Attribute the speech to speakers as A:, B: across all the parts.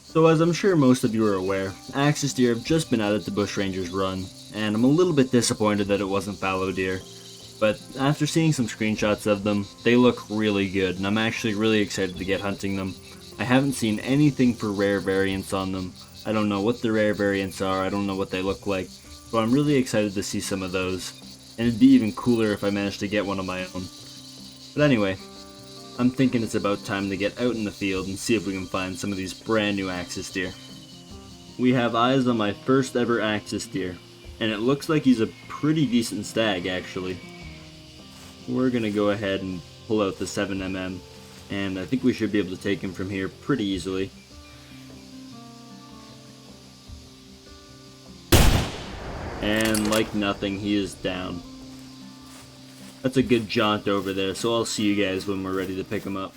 A: So as I'm sure most of you are aware, axis deer have just been added to Bushranger's run, and I'm a little bit disappointed that it wasn't fallow deer. But after seeing some screenshots of them, they look really good, and I'm actually really excited to get hunting them. I haven't seen anything for rare variants on them. I don't know what the rare variants are, I don't know what they look like, but I'm really excited to see some of those. And it'd be even cooler if I managed to get one of my own. But anyway, I'm thinking it's about time to get out in the field and see if we can find some of these brand new axis deer. We have eyes on my first ever axis deer, and it looks like he's a pretty decent stag actually. We're gonna go ahead and pull out the 7mm, and I think we should be able to take him from here pretty easily. And like nothing, he is down. That's a good jaunt over there, so I'll see you guys when we're ready to pick him up.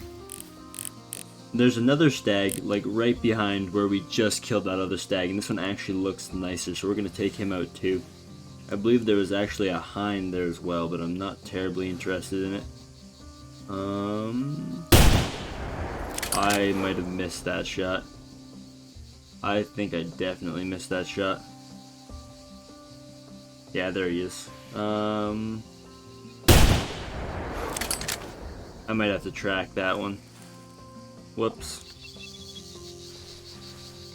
A: There's another stag, like right behind where we just killed that other stag, and this one actually looks nicer, so we're going to take him out too. I believe there was actually a hind there as well, but I'm not terribly interested in it. I might have missed that shot. I think I definitely missed that shot. Yeah, there he is. I might have to track that one. Whoops.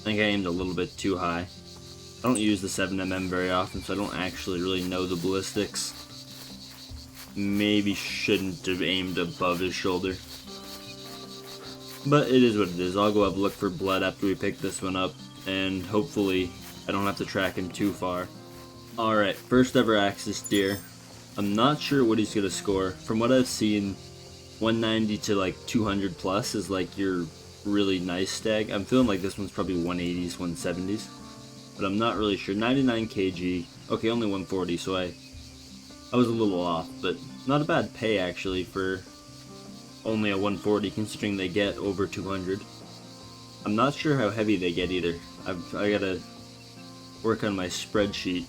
A: I think I aimed a little bit too high. I don't use the 7mm very often, so I don't actually really know the ballistics. Maybe shouldn't have aimed above his shoulder. But it is what it is. I'll go have a look for blood after we pick this one up, and hopefully I don't have to track him too far. Alright, first ever axis deer. I'm not sure what he's gonna score. From what I've seen, 190 to like 200 plus is like your really nice stag. I'm feeling like this one's probably 180s, 170s, but I'm not really sure. 99 kg. Okay, only 140, so I was a little off, but not a bad pay actually for only a 140 considering they get over 200. I'm not sure how heavy they get either. I gotta work on my spreadsheet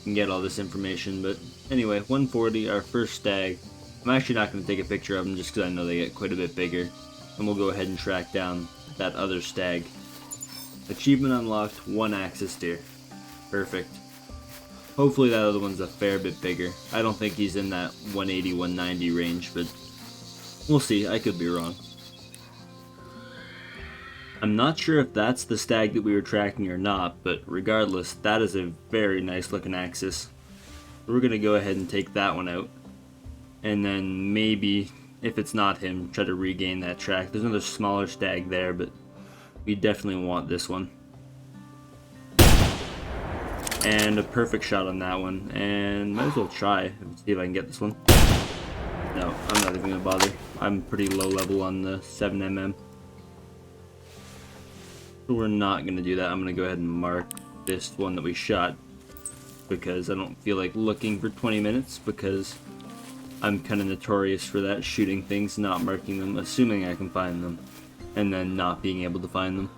A: and get all this information, but anyway, 140, our first stag. I'm actually not going to take a picture of them just because I know they get quite a bit bigger. And we'll go ahead and track down that other stag. Achievement unlocked, 1 axis deer. Perfect. Hopefully that other one's a fair bit bigger. I don't think he's in that 180, 190 range, but we'll see. I could be wrong. I'm not sure if that's the stag that we were tracking or not, but regardless, that is a very nice looking axis. We're going to go ahead and take that one out. And then maybe, if it's not him, try to regain that track. There's another smaller stag there, but we definitely want this one. And a perfect shot on that one. And might as well try and see if I can get this one. No, I'm not even going to bother. I'm pretty low level on the 7mm. So we're not going to do that. I'm going to go ahead and mark this one that we shot, because I don't feel like looking for 20 minutes, because I'm kind of notorious for that, shooting things, not marking them, assuming I can find them, and then not being able to find them.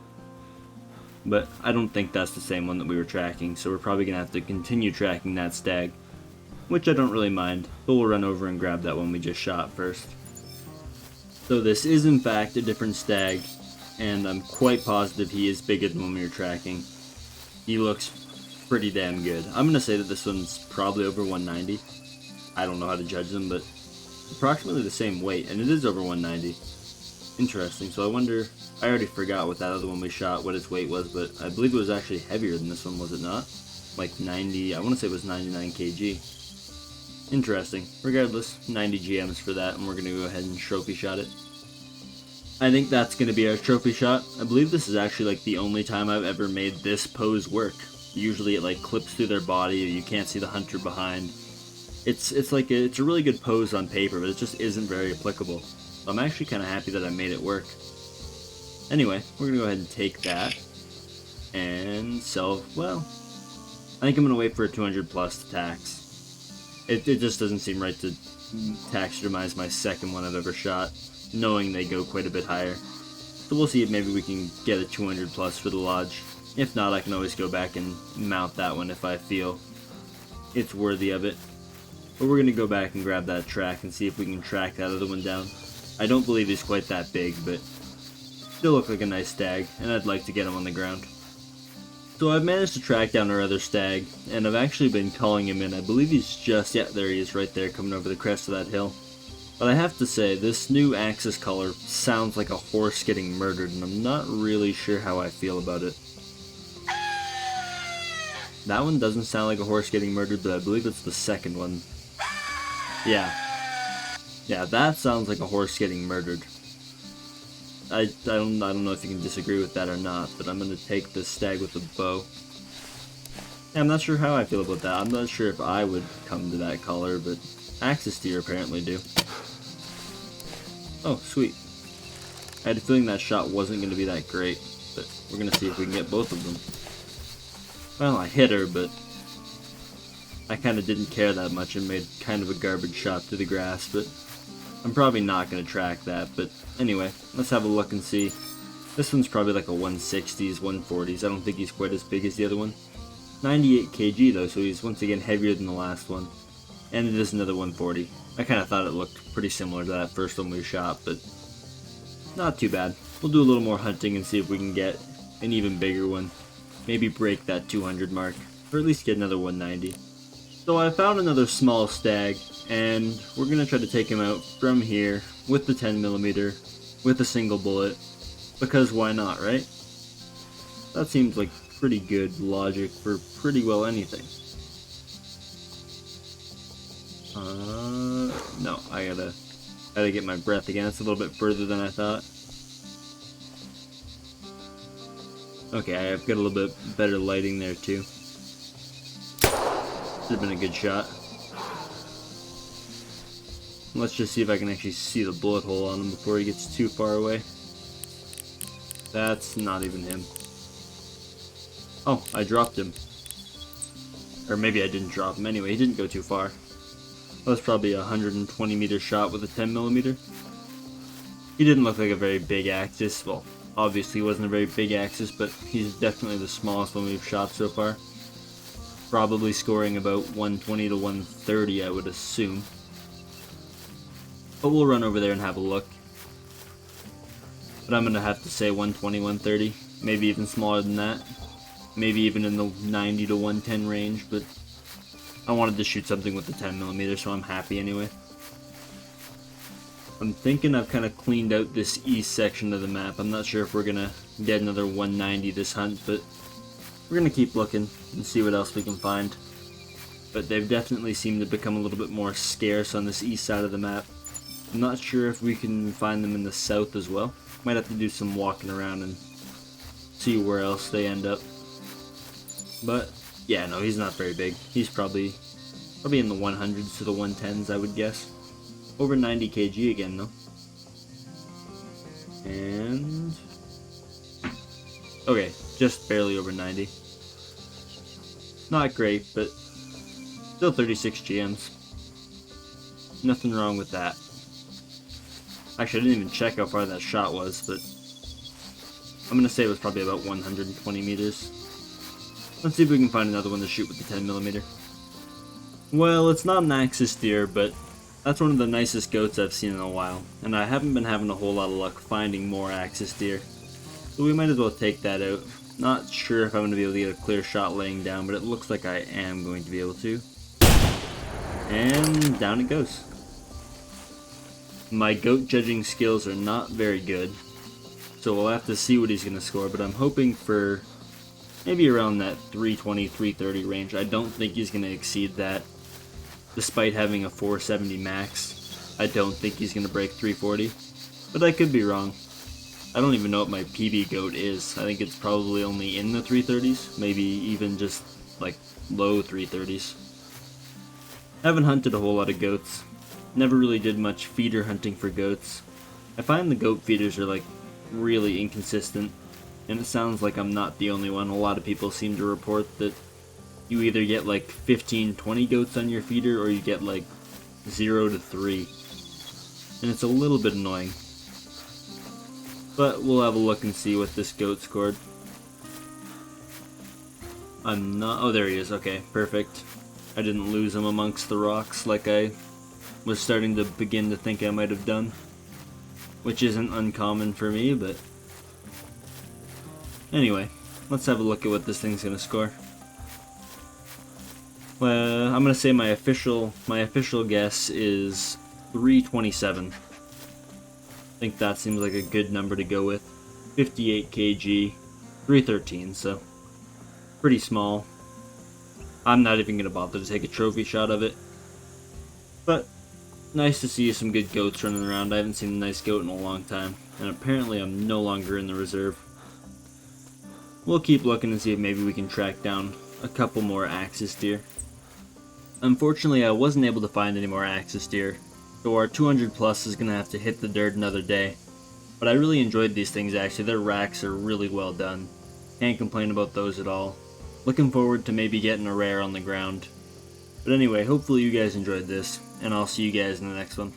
A: But I don't think that's the same one that we were tracking, so we're probably going to have to continue tracking that stag, which I don't really mind, but we'll run over and grab that one we just shot first. So this is in fact a different stag, and I'm quite positive he is bigger than when we were tracking. He looks pretty damn good. I'm going to say that this one's probably over 190. I don't know how to judge them, but approximately the same weight, and it is over 190. Interesting, so I wonder, I already forgot what that other one we shot, what its weight was, but I believe it was actually heavier than this one, was it not? Like 90, I want to say it was 99 kg. Interesting. Regardless, 90 GMs for that, and we're going to go ahead and trophy shot it. I think that's going to be our trophy shot. I believe this is actually like the only time I've ever made this pose work. Usually it like clips through their body, you can't see the hunter behind. It's a really good pose on paper, but it just isn't very applicable. So I'm actually kind of happy that I made it work. Anyway, we're going to go ahead and take that and sell, well, I think I'm going to wait for a 200 plus to tax. It just doesn't seem right to taxidermize my second one I've ever shot, knowing they go quite a bit higher. So we'll see if maybe we can get a 200 plus for the lodge. If not, I can always go back and mount that one if I feel it's worthy of it. But we're going to go back and grab that track and see if we can track that other one down. I don't believe he's quite that big, but Still look like a nice stag, and I'd like to get him on the ground. So I've managed to track down our other stag, and I've actually been calling him in. I believe he's just, yeah, there he is right there coming over the crest of that hill. But I have to say, this new axis color sounds like a horse getting murdered, and I'm not really sure how I feel about it. That one doesn't sound like a horse getting murdered, but I believe it's the second one. Yeah. Yeah, that sounds like a horse getting murdered. I don't know if you can disagree with that or not, but I'm gonna take this stag with the bow. Yeah, I'm not sure how I feel about that. I'm not sure if I would come to that color, but axis deer apparently do. Oh, sweet. I had a feeling that shot wasn't gonna be that great, but we're gonna see if we can get both of them. Well, I hit her, but I kind of didn't care that much and made kind of a garbage shot through the grass, but I'm probably not going to track that. But anyway, let's have a look and see. This one's probably like a 160s, 140s. I don't think he's quite as big as the other one. 98 kg though, so he's once again heavier than the last one. And it is another 140. I kind of thought it looked pretty similar to that first one we shot, but not too bad. We'll do a little more hunting and see if we can get an even bigger one. Maybe break that 200 mark, or at least get another 190. So I found another small stag, and we're going to try to take him out from here with the 10mm with a single bullet, because why not, right? That seems like pretty good logic for pretty well anything. No, I gotta get my breath again. It's a little bit further than I thought. Okay, I've got a little bit better lighting there too. This has been a good shot. Let's just see if I can actually see the bullet hole on him before he gets too far away. That's not even him. Oh, I dropped him. Or maybe I didn't drop him. Anyway, he didn't go too far. That was probably a 120-meter shot with a 10mm. He didn't look like a very big axis. Well, obviously he wasn't a very big axis, but he's definitely the smallest one we've shot so far. Probably scoring about 120 to 130, I would assume. But we'll run over there and have a look. But I'm going to have to say 120, 130. Maybe even smaller than that. Maybe even in the 90 to 110 range, but I wanted to shoot something with the 10mm, so I'm happy anyway. I'm thinking I've kind of cleaned out this east section of the map. I'm not sure if we're going to get another 190 this hunt, but we're going to keep looking and see what else we can find. But they've definitely seemed to become a little bit more scarce on this east side of the map. I'm not sure if we can find them in the south as well. Might have to do some walking around and see where else they end up. But yeah, no, he's not very big. He's probably in the 100s to the 110s, I would guess. Over 90 kg again, though. And okay, just barely over 90. Not great, but still 36 GMs. Nothing wrong with that. Actually, I didn't even check how far that shot was, but I'm gonna say it was probably about 120 meters. Let's see if we can find another one to shoot with the 10mm. Well, it's not an axis deer, but that's one of the nicest goats I've seen in a while, and I haven't been having a whole lot of luck finding more axis deer. So we might as well take that out. Not sure if I'm going to be able to get a clear shot laying down, but it looks like I am going to be able to. And down it goes. My goat judging skills are not very good, so we'll have to see what he's going to score, but I'm hoping for maybe around that 320, 330 range. I don't think he's going to exceed that. Despite having a 470 max, I don't think he's going to break 340. But I could be wrong. I don't even know what my PB goat is. I think it's probably only in the 330s. Maybe even just like low 330s. Haven't hunted a whole lot of goats. Never really did much feeder hunting for goats. I find the goat feeders are like really inconsistent. And it sounds like I'm not the only one. A lot of people seem to report that you either get like 15, 20 goats on your feeder, or you get like 0 to 3. And it's a little bit annoying. But we'll have a look and see what this goat scored. I'm not... oh, there he is. Okay, perfect. I didn't lose him amongst the rocks like I was starting to begin to think I might have done. Which isn't uncommon for me, but Anyway, let's have a look at what this thing's gonna score. Well, I'm gonna say my official guess is 327. I think that seems like a good number to go with. 58 kg, 313, so pretty small. I'm not even gonna bother to take a trophy shot of it. But nice to see some good goats running around. I haven't seen a nice goat in a long time, and apparently I'm no longer in the reserve. We'll keep looking and see if maybe we can track down a couple more axis deer. Unfortunately, I wasn't able to find any more axis deer, so our 200 plus is gonna have to hit the dirt another day. But I really enjoyed these things actually. Their racks are really well done. Can't complain about those at all. Looking forward to maybe getting a rare on the ground. But anyway, hopefully you guys enjoyed this, and I'll see you guys in the next one.